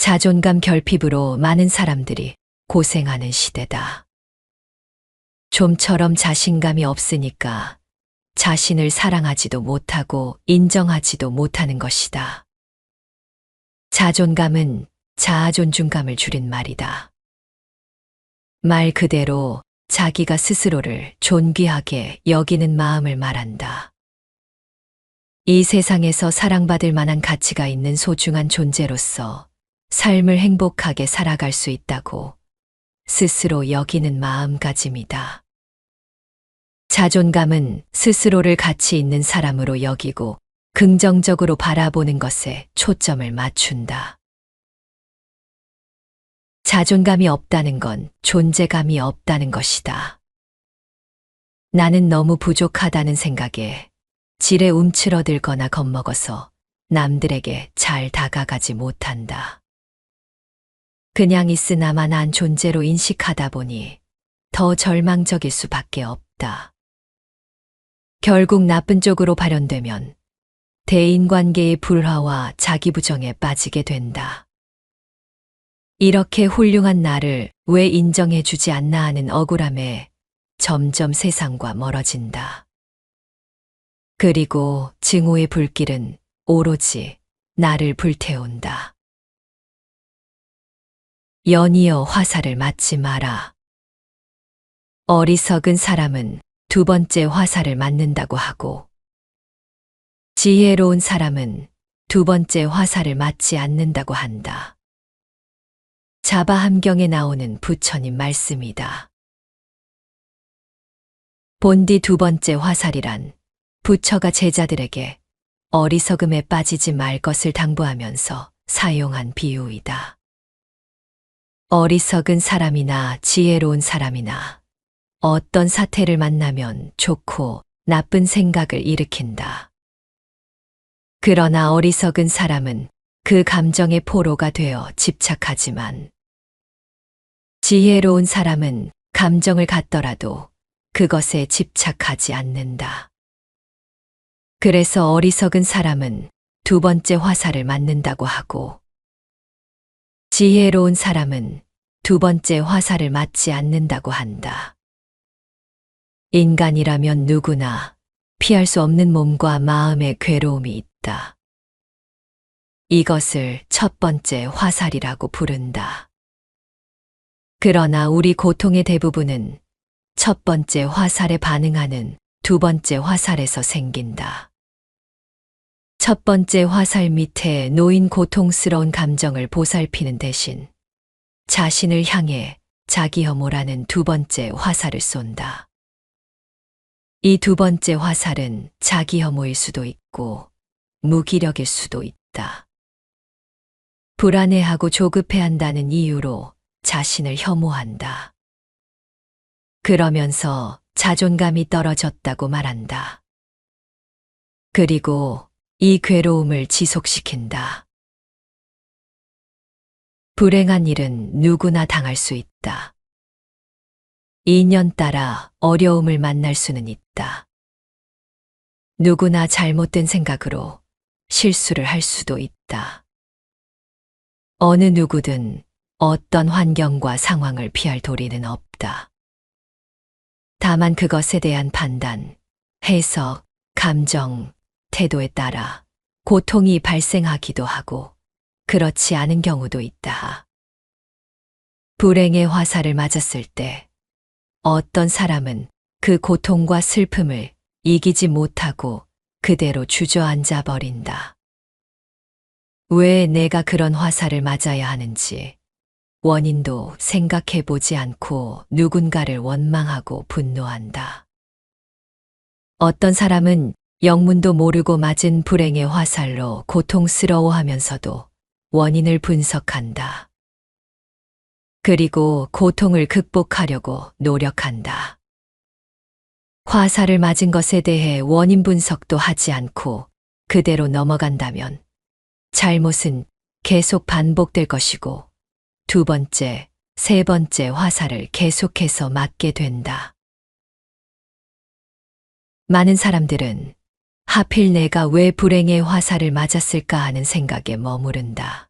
자존감 결핍으로 많은 사람들이 고생하는 시대다. 좀처럼 자신감이 없으니까 자신을 사랑하지도 못하고 인정하지도 못하는 것이다. 자존감은 자아존중감을 줄인 말이다. 말 그대로 자기가 스스로를 존귀하게 여기는 마음을 말한다. 이 세상에서 사랑받을 만한 가치가 있는 소중한 존재로서 삶을 행복하게 살아갈 수 있다고 스스로 여기는 마음가짐이다. 자존감은 스스로를 가치 있는 사람으로 여기고 긍정적으로 바라보는 것에 초점을 맞춘다. 자존감이 없다는 건 존재감이 없다는 것이다. 나는 너무 부족하다는 생각에 지레 움츠러들거나 겁먹어서 남들에게 잘 다가가지 못한다. 그냥 있으나만 한 존재로 인식하다 보니 더 절망적일 수밖에 없다. 결국 나쁜 쪽으로 발현되면 대인관계의 불화와 자기부정에 빠지게 된다. 이렇게 훌륭한 나를 왜 인정해주지 않나 하는 억울함에 점점 세상과 멀어진다. 그리고 증오의 불길은 오로지 나를 불태운다. 연이어 화살을 맞지 마라. 어리석은 사람은 두 번째 화살을 맞는다고 하고, 지혜로운 사람은 두 번째 화살을 맞지 않는다고 한다. 자바함경에 나오는 부처님 말씀이다. 본디 두 번째 화살이란 부처가 제자들에게 어리석음에 빠지지 말 것을 당부하면서 사용한 비유이다. 어리석은 사람이나 지혜로운 사람이나 어떤 사태를 만나면 좋고 나쁜 생각을 일으킨다. 그러나 어리석은 사람은 그 감정의 포로가 되어 집착하지만 지혜로운 사람은 감정을 갖더라도 그것에 집착하지 않는다. 그래서 어리석은 사람은 두 번째 화살을 맞는다고 하고, 지혜로운 사람은 두 번째 화살을 맞지 않는다고 한다. 인간이라면 누구나 피할 수 없는 몸과 마음의 괴로움이 있다. 이것을 첫 번째 화살이라고 부른다. 그러나 우리 고통의 대부분은 첫 번째 화살에 반응하는 두 번째 화살에서 생긴다. 첫 번째 화살 밑에 놓인 고통스러운 감정을 보살피는 대신 자신을 향해 자기 혐오라는 두 번째 화살을 쏜다. 이 두 번째 화살은 자기 혐오일 수도 있고 무기력일 수도 있다. 불안해하고 조급해한다는 이유로 자신을 혐오한다. 그러면서 자존감이 떨어졌다고 말한다. 그리고 이 괴로움을 지속시킨다. 불행한 일은 누구나 당할 수 있다. 인연 따라 어려움을 만날 수는 있다. 누구나 잘못된 생각으로 실수를 할 수도 있다. 어느 누구든 어떤 환경과 상황을 피할 도리는 없다. 다만 그것에 대한 판단, 해석, 감정, 태도에 따라 고통이 발생하기도 하고 그렇지 않은 경우도 있다. 불행의 화살을 맞았을 때 어떤 사람은 그 고통과 슬픔을 이기지 못하고 그대로 주저앉아 버린다. 왜 내가 그런 화살을 맞아야 하는지 원인도 생각해 보지 않고 누군가를 원망하고 분노한다. 어떤 사람은 영문도 모르고 맞은 불행의 화살로 고통스러워하면서도 원인을 분석한다. 그리고 고통을 극복하려고 노력한다. 화살을 맞은 것에 대해 원인 분석도 하지 않고 그대로 넘어간다면 잘못은 계속 반복될 것이고 두 번째, 세 번째 화살을 계속해서 맞게 된다. 많은 사람들은 하필 내가 왜 불행의 화살을 맞았을까 하는 생각에 머무른다.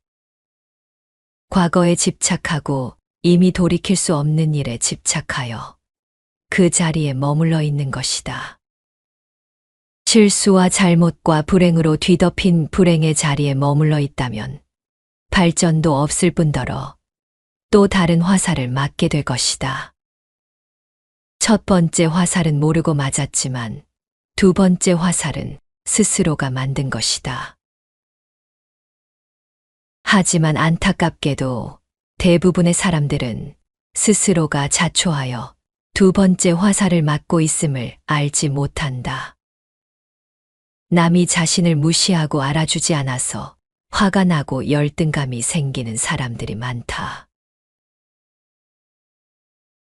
과거에 집착하고 이미 돌이킬 수 없는 일에 집착하여 그 자리에 머물러 있는 것이다. 실수와 잘못과 불행으로 뒤덮인 불행의 자리에 머물러 있다면 발전도 없을 뿐더러 또 다른 화살을 맞게 될 것이다. 첫 번째 화살은 모르고 맞았지만 두 번째 화살은 스스로가 만든 것이다. 하지만 안타깝게도 대부분의 사람들은 스스로가 자초하여 두 번째 화살을 맞고 있음을 알지 못한다. 남이 자신을 무시하고 알아주지 않아서 화가 나고 열등감이 생기는 사람들이 많다.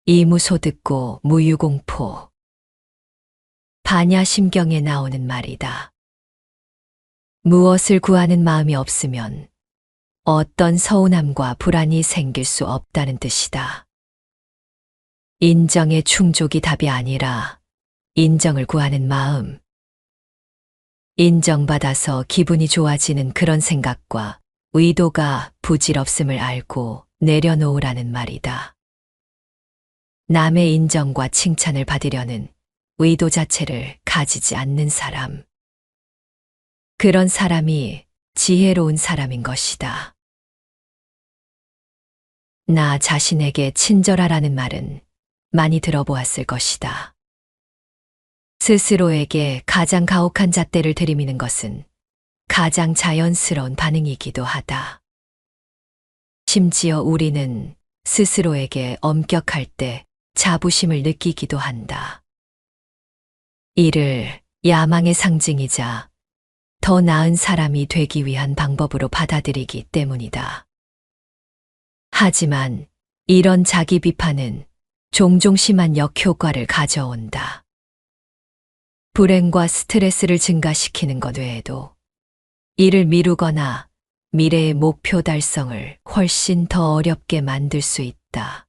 이무소듣고 무유공포. 반야심경에 나오는 말이다. 무엇을 구하는 마음이 없으면 어떤 서운함과 불안이 생길 수 없다는 뜻이다. 인정의 충족이 답이 아니라 인정을 구하는 마음. 인정받아서 기분이 좋아지는 그런 생각과 의도가 부질없음을 알고 내려놓으라는 말이다. 남의 인정과 칭찬을 받으려는 의도 자체를 가지지 않는 사람. 그런 사람이 지혜로운 사람인 것이다. 나 자신에게 친절하라는 말은 많이 들어보았을 것이다. 스스로에게 가장 가혹한 잣대를 들이미는 것은 가장 자연스러운 반응이기도 하다. 심지어 우리는 스스로에게 엄격할 때 자부심을 느끼기도 한다. 이를 야망의 상징이자 더 나은 사람이 되기 위한 방법으로 받아들이기 때문이다. 하지만 이런 자기 비판은 종종 심한 역효과를 가져온다. 불행과 스트레스를 증가시키는 것 외에도 이를 미루거나 미래의 목표 달성을 훨씬 더 어렵게 만들 수 있다.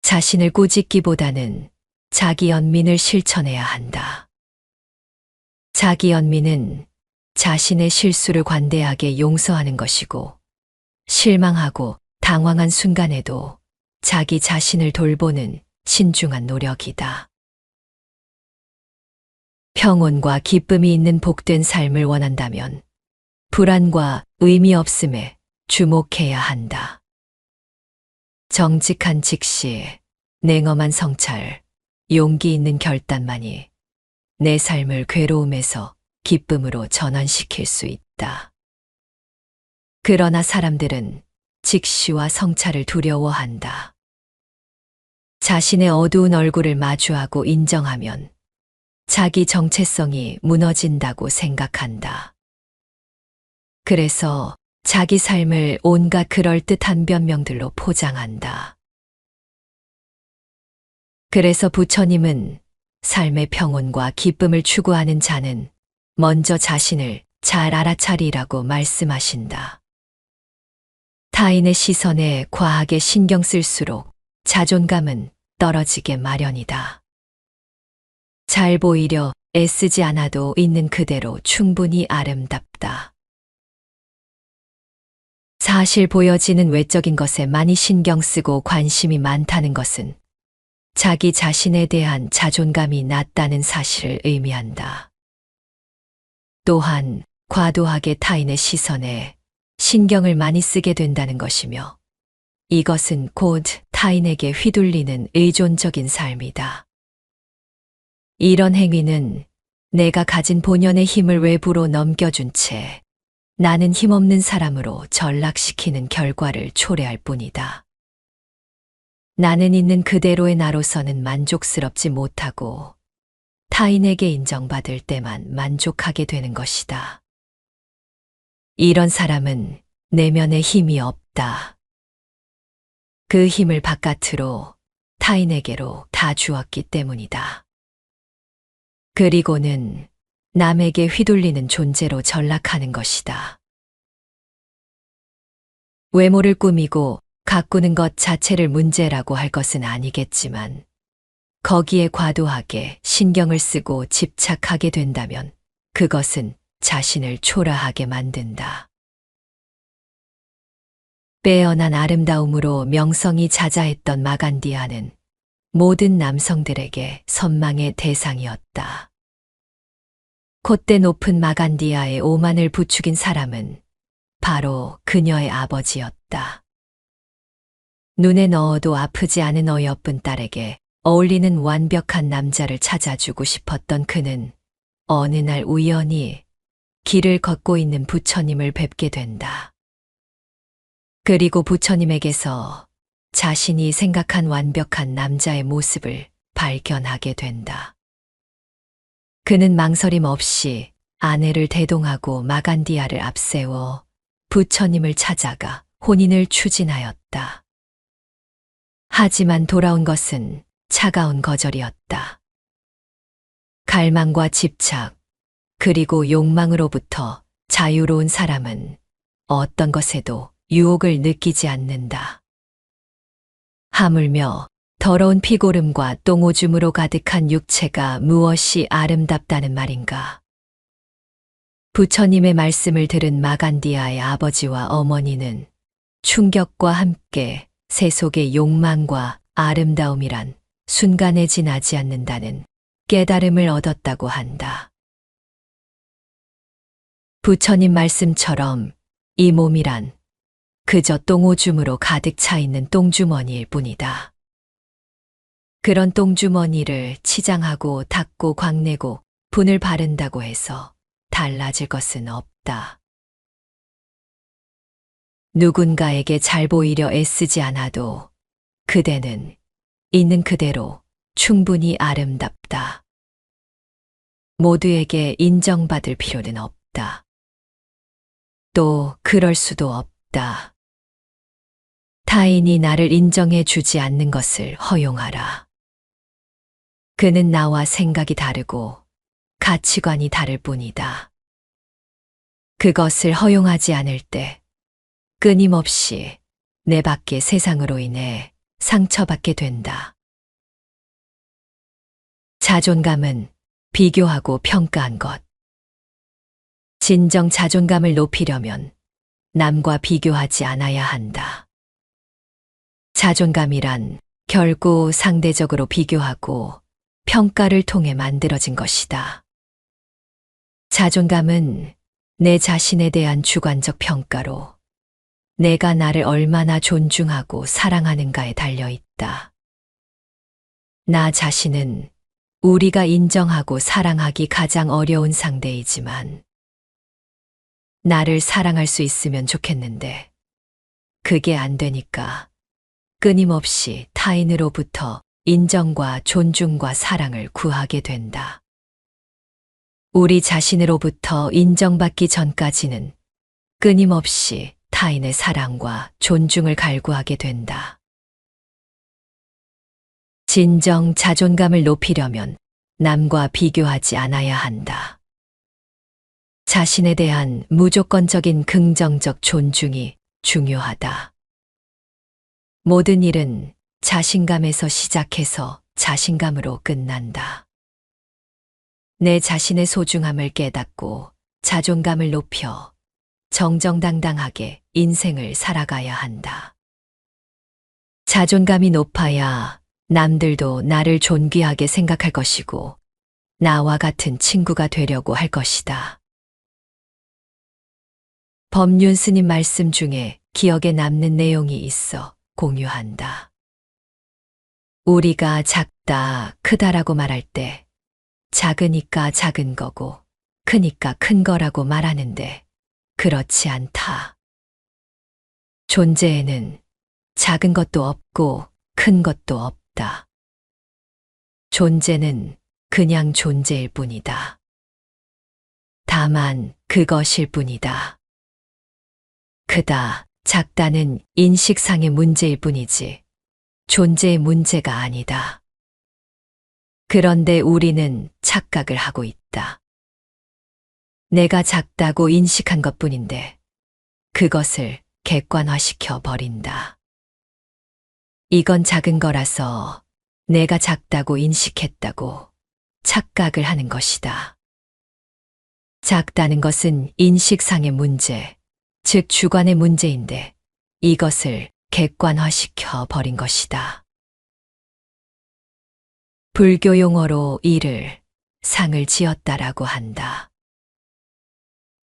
자신을 꾸짖기보다는 자기 연민을 실천해야 한다. 자기 연민은 자신의 실수를 관대하게 용서하는 것이고, 실망하고 당황한 순간에도 자기 자신을 돌보는 신중한 노력이다. 평온과 기쁨이 있는 복된 삶을 원한다면 불안과 의미 없음에 주목해야 한다. 정직한 직시, 냉엄한 성찰, 용기 있는 결단만이 내 삶을 괴로움에서 기쁨으로 전환시킬 수 있다. 그러나 사람들은 직시와 성찰을 두려워한다. 자신의 어두운 얼굴을 마주하고 인정하면 자기 정체성이 무너진다고 생각한다. 그래서 자기 삶을 온갖 그럴듯한 변명들로 포장한다. 그래서 부처님은 삶의 평온과 기쁨을 추구하는 자는 먼저 자신을 잘 알아차리라고 말씀하신다. 타인의 시선에 과하게 신경 쓸수록 자존감은 떨어지게 마련이다. 잘 보이려 애쓰지 않아도 있는 그대로 충분히 아름답다. 사실 보여지는 외적인 것에 많이 신경 쓰고 관심이 많다는 것은 자기 자신에 대한 자존감이 낮다는 사실을 의미한다. 또한 과도하게 타인의 시선에 신경을 많이 쓰게 된다는 것이며, 이것은 곧 타인에게 휘둘리는 의존적인 삶이다. 이런 행위는 내가 가진 본연의 힘을 외부로 넘겨준 채 나는 힘없는 사람으로 전락시키는 결과를 초래할 뿐이다. 나는 있는 그대로의 나로서는 만족스럽지 못하고 타인에게 인정받을 때만 만족하게 되는 것이다. 이런 사람은 내면에 힘이 없다. 그 힘을 바깥으로, 타인에게로 다 주었기 때문이다. 그리고는 남에게 휘둘리는 존재로 전락하는 것이다. 외모를 꾸미고 가꾸는 것 자체를 문제라고 할 것은 아니겠지만, 거기에 과도하게 신경을 쓰고 집착하게 된다면 그것은 자신을 초라하게 만든다. 빼어난 아름다움으로 명성이 자자했던 마간디아는 모든 남성들에게 선망의 대상이었다. 콧대 높은 마간디아의 오만을 부추긴 사람은 바로 그녀의 아버지였다. 눈에 넣어도 아프지 않은 어여쁜 딸에게 어울리는 완벽한 남자를 찾아주고 싶었던 그는 어느 날 우연히 길을 걷고 있는 부처님을 뵙게 된다. 그리고 부처님에게서 자신이 생각한 완벽한 남자의 모습을 발견하게 된다. 그는 망설임 없이 아내를 대동하고 마간디아를 앞세워 부처님을 찾아가 혼인을 추진하였다. 하지만 돌아온 것은 차가운 거절이었다. 갈망과 집착, 그리고 욕망으로부터 자유로운 사람은 어떤 것에도 유혹을 느끼지 않는다. 하물며 더러운 피고름과 똥오줌으로 가득한 육체가 무엇이 아름답다는 말인가. 부처님의 말씀을 들은 마간디아의 아버지와 어머니는 충격과 함께 세속의 욕망과 아름다움이란 순간에 지나지 않는다는 깨달음을 얻었다고 한다. 부처님 말씀처럼 이 몸이란 그저 똥오줌으로 가득 차 있는 똥주머니일 뿐이다. 그런 똥주머니를 치장하고 닦고 광내고 분을 바른다고 해서 달라질 것은 없다. 누군가에게 잘 보이려 애쓰지 않아도 그대는 있는 그대로 충분히 아름답다. 모두에게 인정받을 필요는 없다. 또 그럴 수도 없다. 타인이 나를 인정해 주지 않는 것을 허용하라. 그는 나와 생각이 다르고 가치관이 다를 뿐이다. 그것을 허용하지 않을 때 끊임없이 내 밖의 세상으로 인해 상처받게 된다. 자존감은 비교하고 평가한 것. 진정 자존감을 높이려면 남과 비교하지 않아야 한다. 자존감이란 결국 상대적으로 비교하고 평가를 통해 만들어진 것이다. 자존감은 내 자신에 대한 주관적 평가로 내가 나를 얼마나 존중하고 사랑하는가에 달려 있다. 나 자신은 우리가 인정하고 사랑하기 가장 어려운 상대이지만 나를 사랑할 수 있으면 좋겠는데 그게 안 되니까 끊임없이 타인으로부터 인정과 존중과 사랑을 구하게 된다. 우리 자신으로부터 인정받기 전까지는 끊임없이 타인의 사랑과 존중을 갈구하게 된다. 진정 자존감을 높이려면 남과 비교하지 않아야 한다. 자신에 대한 무조건적인 긍정적 존중이 중요하다. 모든 일은 자신감에서 시작해서 자신감으로 끝난다. 내 자신의 소중함을 깨닫고 자존감을 높여 정정당당하게 인생을 살아가야 한다. 자존감이 높아야 남들도 나를 존귀하게 생각할 것이고 나와 같은 친구가 되려고 할 것이다. 법륜 스님 말씀 중에 기억에 남는 내용이 있어 공유한다. 우리가 작다, 크다라고 말할 때 작으니까 작은 거고 크니까 큰 거라고 말하는데 그렇지 않다. 존재에는 작은 것도 없고 큰 것도 없다. 존재는 그냥 존재일 뿐이다. 다만 그것일 뿐이다. 크다, 작다는 인식상의 문제일 뿐이지 존재의 문제가 아니다. 그런데 우리는 착각을 하고 있다. 내가 작다고 인식한 것뿐인데 그것을 객관화시켜 버린다. 이건 작은 거라서 내가 작다고 인식했다고 착각을 하는 것이다. 작다는 것은 인식상의 문제, 즉 주관의 문제인데 이것을 객관화시켜 버린 것이다. 불교 용어로 이를 상을 지었다라고 한다.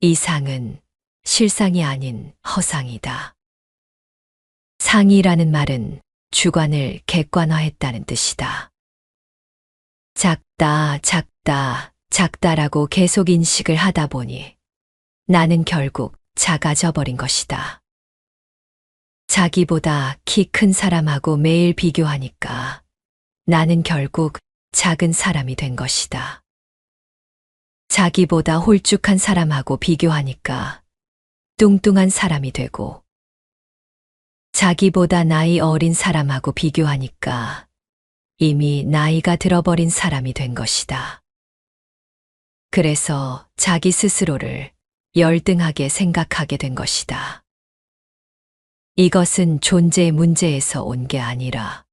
이 상은 실상이 아닌 허상이다. 상이라는 말은 주관을 객관화했다는 뜻이다. 작다, 작다, 작다라고 계속 인식을 하다 보니 나는 결국 작아져 버린 것이다. 자기보다 키 큰 사람하고 매일 비교하니까 나는 결국 작은 사람이 된 것이다. 자기보다 홀쭉한 사람하고 비교하니까 뚱뚱한 사람이 되고, 자기보다 나이 어린 사람하고 비교하니까 이미 나이가 들어버린 사람이 된 것이다. 그래서 자기 스스로를 열등하게 생각하게 된 것이다. 이것은 존재의 문제에서 온 게 아니라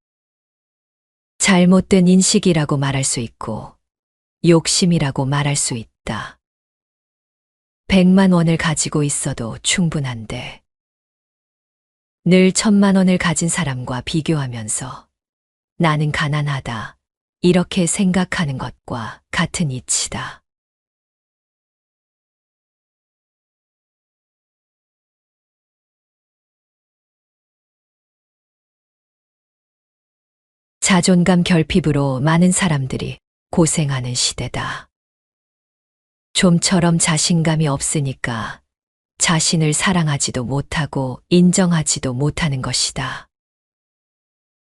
잘못된 인식이라고 말할 수 있고 욕심이라고 말할 수 있다. 100만 원을 가지고 있어도 충분한데 늘 1000만 원을 가진 사람과 비교하면서 나는 가난하다 이렇게 생각하는 것과 같은 이치다. 자존감 결핍으로 많은 사람들이 고생하는 시대다. 좀처럼 자신감이 없으니까 자신을 사랑하지도 못하고 인정하지도 못하는 것이다.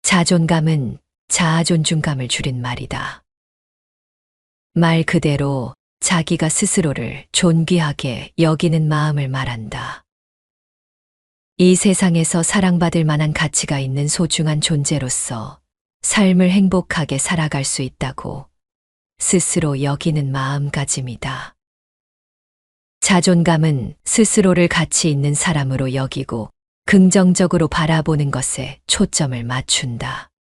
자존감은 자아존중감을 줄인 말이다. 말 그대로 자기가 스스로를 존귀하게 여기는 마음을 말한다. 이 세상에서 사랑받을 만한 가치가 있는 소중한 존재로서 삶을 행복하게 살아갈 수 있다고 스스로 여기는 마음가짐이다. 자존감은 스스로를 가치 있는 사람으로 여기고 긍정적으로 바라보는 것에 초점을 맞춘다.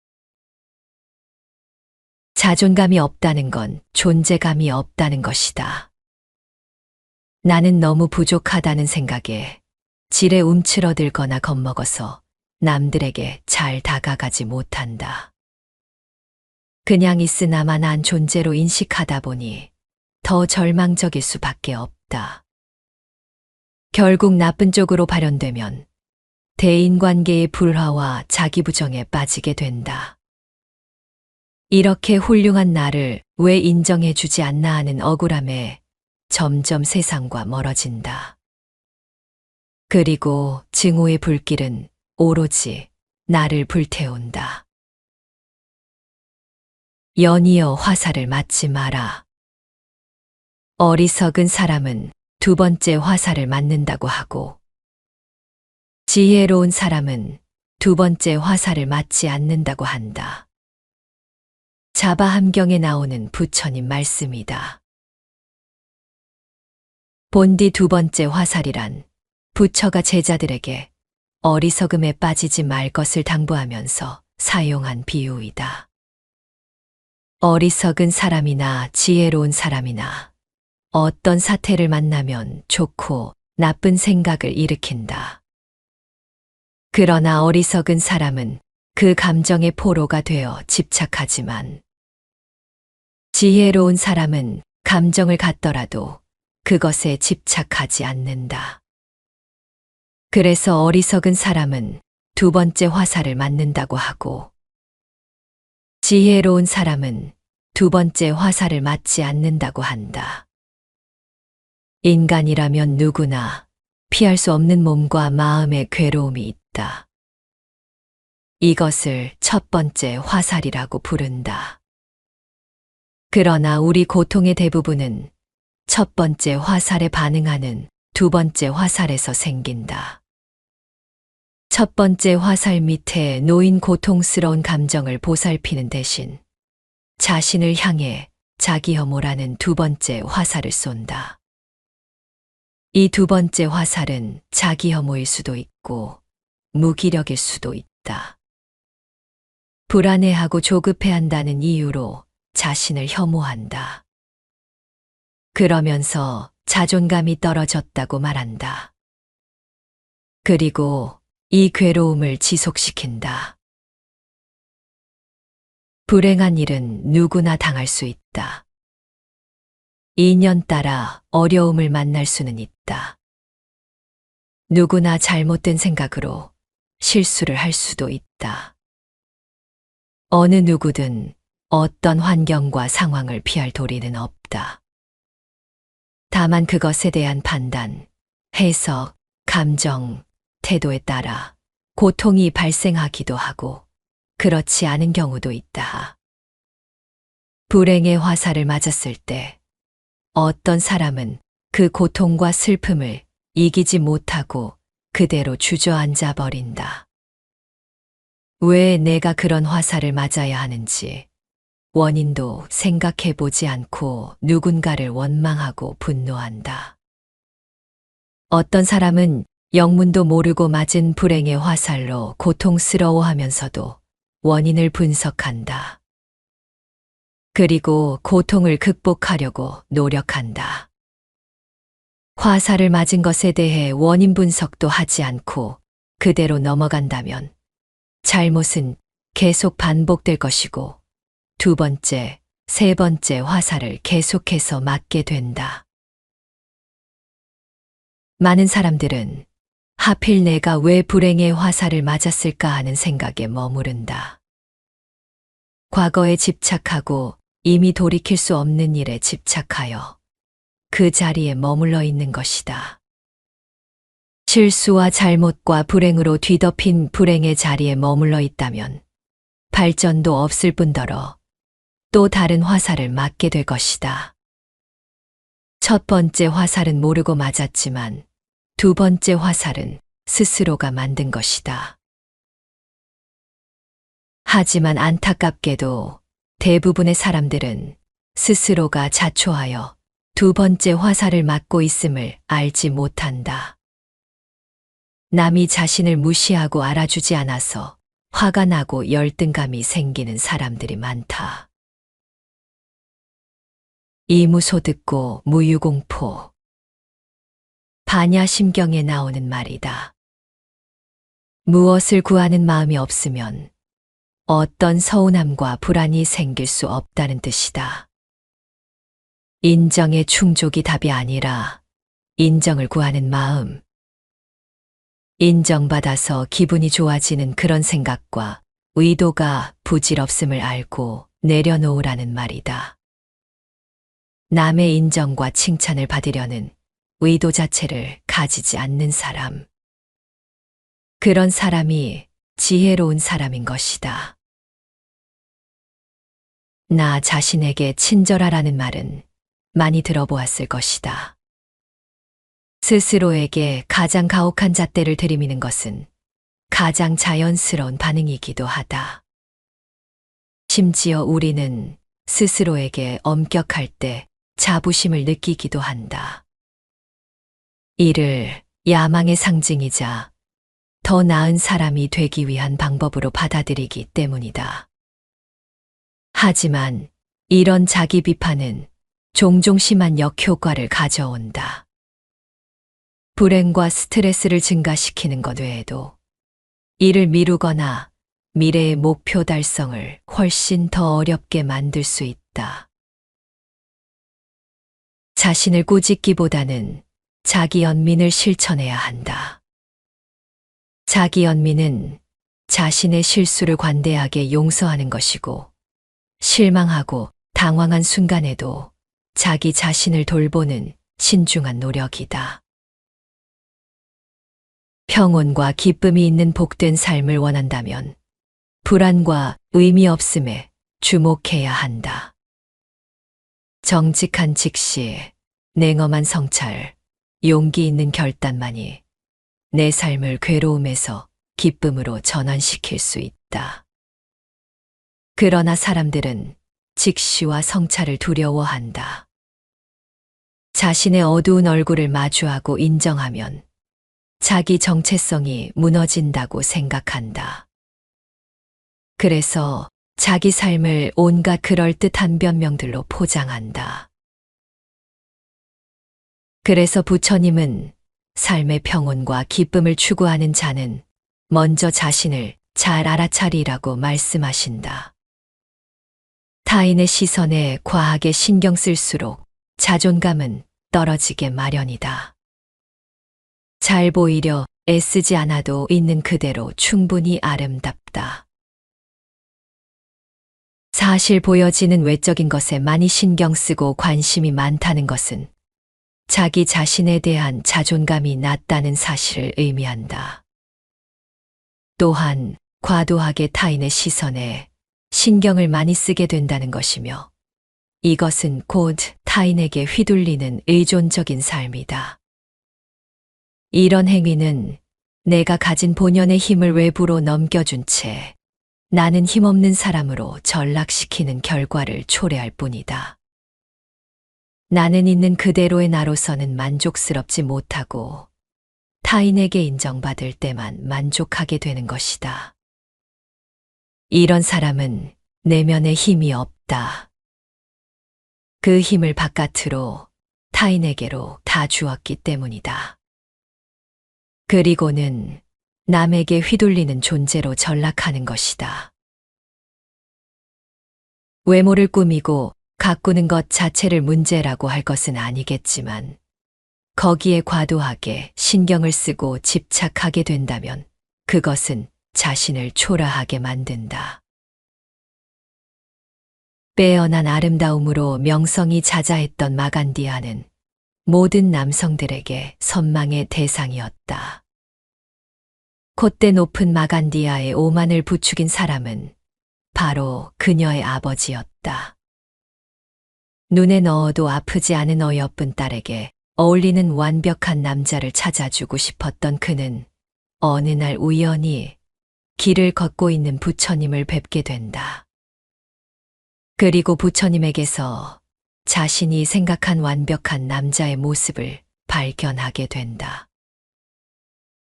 자존감이 없다는 건 존재감이 없다는 것이다. 나는 너무 부족하다는 생각에 지레 움츠러들거나 겁먹어서 남들에게 잘 다가가지 못한다. 그냥 있으나만 한 존재로 인식하다 보니 더 절망적일 수밖에 없다. 결국 나쁜 쪽으로 발현되면 대인관계의 불화와 자기부정에 빠지게 된다. 이렇게 훌륭한 나를 왜 인정해주지 않나 하는 억울함에 점점 세상과 멀어진다. 그리고 증오의 불길은 오로지 나를 불태운다. 연이어 화살을 맞지 마라. 어리석은 사람은 두 번째 화살을 맞는다고 하고, 지혜로운 사람은 두 번째 화살을 맞지 않는다고 한다. 자바함경에 나오는 부처님 말씀이다. 본디 두 번째 화살이란 부처가 제자들에게 어리석음에 빠지지 말 것을 당부하면서 사용한 비유이다. 어리석은 사람이나 지혜로운 사람이나 어떤 사태를 만나면 좋고 나쁜 생각을 일으킨다. 그러나 어리석은 사람은 그 감정의 포로가 되어 집착하지만 지혜로운 사람은 감정을 갖더라도 그것에 집착하지 않는다. 그래서 어리석은 사람은 두 번째 화살을 맞는다고 하고, 지혜로운 사람은 두 번째 화살을 맞지 않는다고 한다. 인간이라면 누구나 피할 수 없는 몸과 마음의 괴로움이 있다. 이것을 첫 번째 화살이라고 부른다. 그러나 우리 고통의 대부분은 첫 번째 화살에 반응하는 두 번째 화살에서 생긴다. 첫 번째 화살 밑에 놓인 고통스러운 감정을 보살피는 대신 자신을 향해 자기 혐오라는 두 번째 화살을 쏜다. 이 두 번째 화살은 자기 혐오일 수도 있고 무기력일 수도 있다. 불안해하고 조급해한다는 이유로 자신을 혐오한다. 그러면서 자존감이 떨어졌다고 말한다. 그리고 이 괴로움을 지속시킨다. 불행한 일은 누구나 당할 수 있다. 인연 따라 어려움을 만날 수는 있다. 누구나 잘못된 생각으로 실수를 할 수도 있다. 어느 누구든 어떤 환경과 상황을 피할 도리는 없다. 다만 그것에 대한 판단, 해석, 감정, 태도에 따라 고통이 발생하기도 하고 그렇지 않은 경우도 있다. 불행의 화살을 맞았을 때 어떤 사람은 그 고통과 슬픔을 이기지 못하고 그대로 주저앉아 버린다. 왜 내가 그런 화살을 맞아야 하는지 원인도 생각해 보지 않고 누군가를 원망하고 분노한다. 어떤 사람은 영문도 모르고 맞은 불행의 화살로 고통스러워하면서도 원인을 분석한다. 그리고 고통을 극복하려고 노력한다. 화살을 맞은 것에 대해 원인 분석도 하지 않고 그대로 넘어간다면 잘못은 계속 반복될 것이고 두 번째, 세 번째 화살을 계속해서 맞게 된다. 많은 사람들은 하필 내가 왜 불행의 화살을 맞았을까 하는 생각에 머무른다. 과거에 집착하고 이미 돌이킬 수 없는 일에 집착하여 그 자리에 머물러 있는 것이다. 실수와 잘못과 불행으로 뒤덮인 불행의 자리에 머물러 있다면 발전도 없을 뿐더러 또 다른 화살을 맞게 될 것이다. 첫 번째 화살은 모르고 맞았지만 두 번째 화살은 스스로가 만든 것이다. 하지만 안타깝게도 대부분의 사람들은 스스로가 자초하여 두 번째 화살을 맞고 있음을 알지 못한다. 남이 자신을 무시하고 알아주지 않아서 화가 나고 열등감이 생기는 사람들이 많다. 이무소듣고 무유공포. 반야심경에 나오는 말이다. 무엇을 구하는 마음이 없으면 어떤 서운함과 불안이 생길 수 없다는 뜻이다. 인정의 충족이 답이 아니라 인정을 구하는 마음. 인정받아서 기분이 좋아지는 그런 생각과 의도가 부질없음을 알고 내려놓으라는 말이다. 남의 인정과 칭찬을 받으려는 의도 자체를 가지지 않는 사람. 그런 사람이 지혜로운 사람인 것이다. 나 자신에게 친절하라는 말은 많이 들어보았을 것이다. 스스로에게 가장 가혹한 잣대를 들이미는 것은 가장 자연스러운 반응이기도 하다. 심지어 우리는 스스로에게 엄격할 때 자부심을 느끼기도 한다. 이를 야망의 상징이자 더 나은 사람이 되기 위한 방법으로 받아들이기 때문이다. 하지만 이런 자기 비판은 종종 심한 역효과를 가져온다. 불행과 스트레스를 증가시키는 것 외에도 이를 미루거나 미래의 목표 달성을 훨씬 더 어렵게 만들 수 있다. 자신을 꾸짖기보다는 자기 연민을 실천해야 한다. 자기 연민은 자신의 실수를 관대하게 용서하는 것이고 실망하고 당황한 순간에도 자기 자신을 돌보는 신중한 노력이다. 평온과 기쁨이 있는 복된 삶을 원한다면 불안과 의미 없음에 주목해야 한다. 정직한 직시, 냉엄한 성찰, 용기 있는 결단만이 내 삶을 괴로움에서 기쁨으로 전환시킬 수 있다. 그러나 사람들은 직시와 성찰을 두려워한다. 자신의 어두운 얼굴을 마주하고 인정하면 자기 정체성이 무너진다고 생각한다. 그래서 자기 삶을 온갖 그럴듯한 변명들로 포장한다. 그래서 부처님은 삶의 평온과 기쁨을 추구하는 자는 먼저 자신을 잘 알아차리라고 말씀하신다. 타인의 시선에 과하게 신경 쓸수록 자존감은 떨어지게 마련이다. 잘 보이려 애쓰지 않아도 있는 그대로 충분히 아름답다. 사실 보여지는 외적인 것에 많이 신경 쓰고 관심이 많다는 것은 자기 자신에 대한 자존감이 낮다는 사실을 의미한다. 또한 과도하게 타인의 시선에 신경을 많이 쓰게 된다는 것이며 이것은 곧 타인에게 휘둘리는 의존적인 삶이다. 이런 행위는 내가 가진 본연의 힘을 외부로 넘겨준 채 나는 힘없는 사람으로 전락시키는 결과를 초래할 뿐이다. 나는 있는 그대로의 나로서는 만족스럽지 못하고 타인에게 인정받을 때만 만족하게 되는 것이다. 이런 사람은 내면에 힘이 없다. 그 힘을 바깥으로 타인에게로 다 주었기 때문이다. 그리고는 남에게 휘둘리는 존재로 전락하는 것이다. 외모를 꾸미고 가꾸는 것 자체를 문제라고 할 것은 아니겠지만 거기에 과도하게 신경을 쓰고 집착하게 된다면 그것은 자신을 초라하게 만든다. 빼어난 아름다움으로 명성이 자자했던 마간디아는 모든 남성들에게 선망의 대상이었다. 콧대 높은 마간디아의 오만을 부추긴 사람은 바로 그녀의 아버지였다. 눈에 넣어도 아프지 않은 어여쁜 딸에게 어울리는 완벽한 남자를 찾아주고 싶었던 그는 어느 날 우연히 길을 걷고 있는 부처님을 뵙게 된다. 그리고 부처님에게서 자신이 생각한 완벽한 남자의 모습을 발견하게 된다.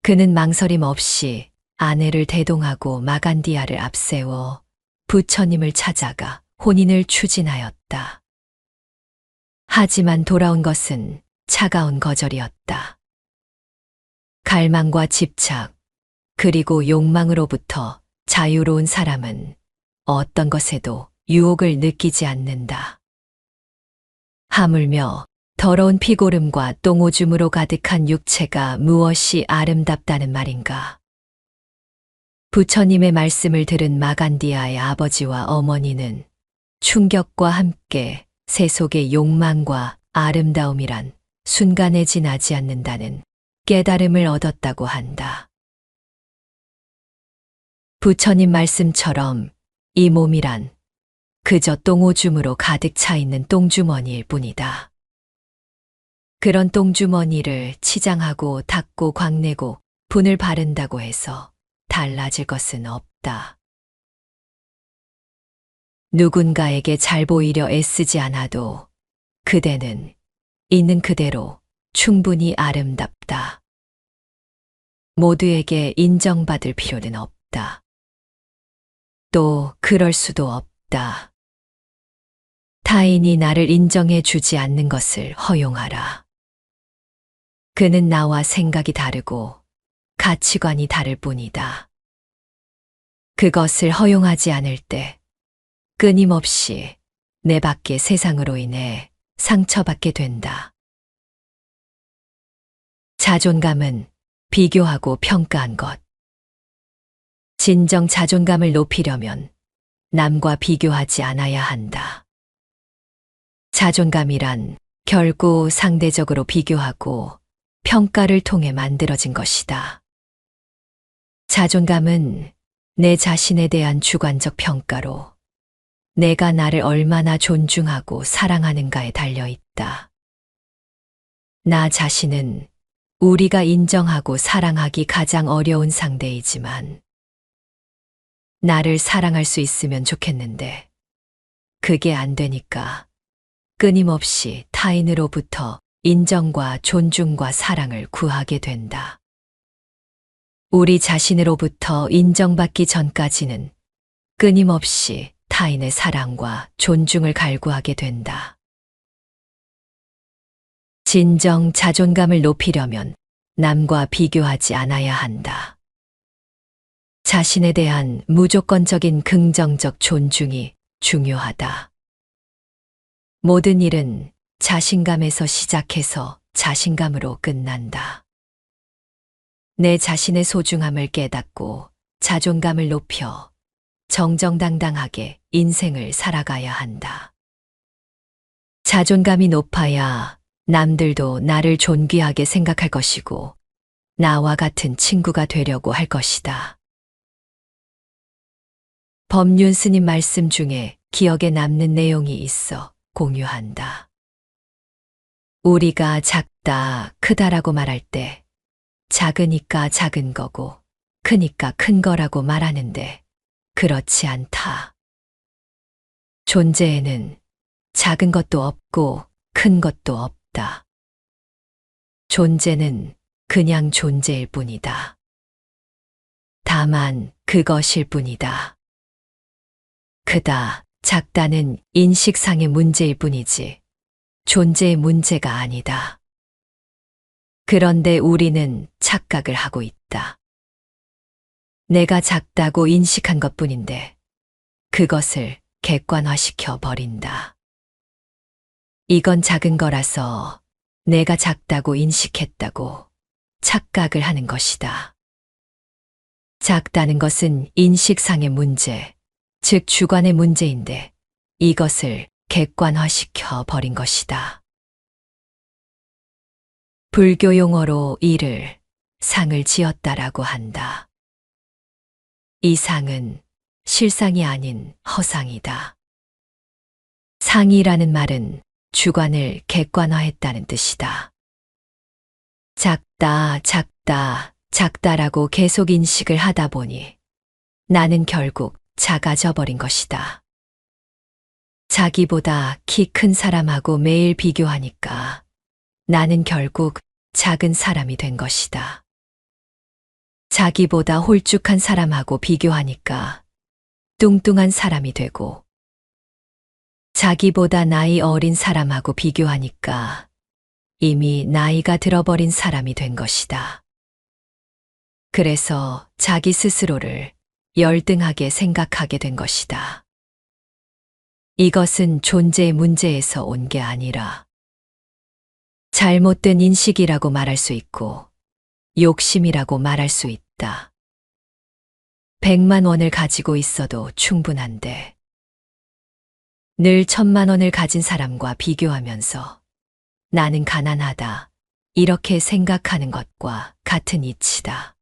그는 망설임 없이 아내를 대동하고 마간디아를 앞세워 부처님을 찾아가 혼인을 추진하였다. 하지만 돌아온 것은 차가운 거절이었다. 갈망과 집착, 그리고 욕망으로부터 자유로운 사람은 어떤 것에도 유혹을 느끼지 않는다. 하물며 더러운 피고름과 똥오줌으로 가득한 육체가 무엇이 아름답다는 말인가. 부처님의 말씀을 들은 마간디아의 아버지와 어머니는 충격과 함께 세속의 욕망과 아름다움이란 순간에 지나지 않는다는 깨달음을 얻었다고 한다. 부처님 말씀처럼 이 몸이란 그저 똥오줌으로 가득 차 있는 똥주머니일 뿐이다. 그런 똥주머니를 치장하고 닦고 광내고 분을 바른다고 해서 달라질 것은 없다. 누군가에게 잘 보이려 애쓰지 않아도 그대는 있는 그대로 충분히 아름답다. 모두에게 인정받을 필요는 없다. 또 그럴 수도 없다. 타인이 나를 인정해 주지 않는 것을 허용하라. 그는 나와 생각이 다르고 가치관이 다를 뿐이다. 그것을 허용하지 않을 때 끊임없이 내 밖의 세상으로 인해 상처받게 된다. 자존감은 비교하고 평가한 것. 진정 자존감을 높이려면 남과 비교하지 않아야 한다. 자존감이란 결국 상대적으로 비교하고 평가를 통해 만들어진 것이다. 자존감은 내 자신에 대한 주관적 평가로 내가 나를 얼마나 존중하고 사랑하는가에 달려 있다. 나 자신은 우리가 인정하고 사랑하기 가장 어려운 상대이지만 나를 사랑할 수 있으면 좋겠는데 그게 안 되니까 끊임없이 타인으로부터 인정과 존중과 사랑을 구하게 된다. 우리 자신으로부터 인정받기 전까지는 끊임없이 타인의 사랑과 존중을 갈구하게 된다. 진정 자존감을 높이려면 남과 비교하지 않아야 한다. 자신에 대한 무조건적인 긍정적 존중이 중요하다. 모든 일은 자신감에서 시작해서 자신감으로 끝난다. 내 자신의 소중함을 깨닫고 자존감을 높여 정정당당하게 인생을 살아가야 한다. 자존감이 높아야 남들도 나를 존귀하게 생각할 것이고 나와 같은 친구가 되려고 할 것이다. 법륜 스님 말씀 중에 기억에 남는 내용이 있어 공유한다. 우리가 작다, 크다라고 말할 때 작으니까 작은 거고 크니까 큰 거라고 말하는데 그렇지 않다. 존재에는 작은 것도 없고 큰 것도 없다. 존재는 그냥 존재일 뿐이다. 다만 그것일 뿐이다. 크다, 작다는 인식상의 문제일 뿐이지 존재의 문제가 아니다. 그런데 우리는 착각을 하고 있다. 내가 작다고 인식한 것뿐인데 그것을 객관화시켜 버린다. 이건 작은 거라서 내가 작다고 인식했다고 착각을 하는 것이다. 작다는 것은 인식상의 문제, 즉 주관의 문제인데 이것을 객관화시켜 버린 것이다. 불교 용어로 이를 상을 지었다라고 한다. 이 상은 실상이 아닌 허상이다. 상이라는 말은 주관을 객관화했다는 뜻이다. 작다, 작다, 작다라고 계속 인식을 하다 보니 나는 결국 작아져 버린 것이다. 자기보다 키 큰 사람하고 매일 비교하니까 나는 결국 작은 사람이 된 것이다. 자기보다 홀쭉한 사람하고 비교하니까 뚱뚱한 사람이 되고 자기보다 나이 어린 사람하고 비교하니까 이미 나이가 들어버린 사람이 된 것이다. 그래서 자기 스스로를 열등하게 생각하게 된 것이다. 이것은 존재의 문제에서 온 게 아니라 잘못된 인식이라고 말할 수 있고 욕심이라고 말할 수 있다. 100만 원을 가지고 있어도 충분한데 늘 1000만 원을 가진 사람과 비교하면서 나는 가난하다 이렇게 생각하는 것과 같은 이치다.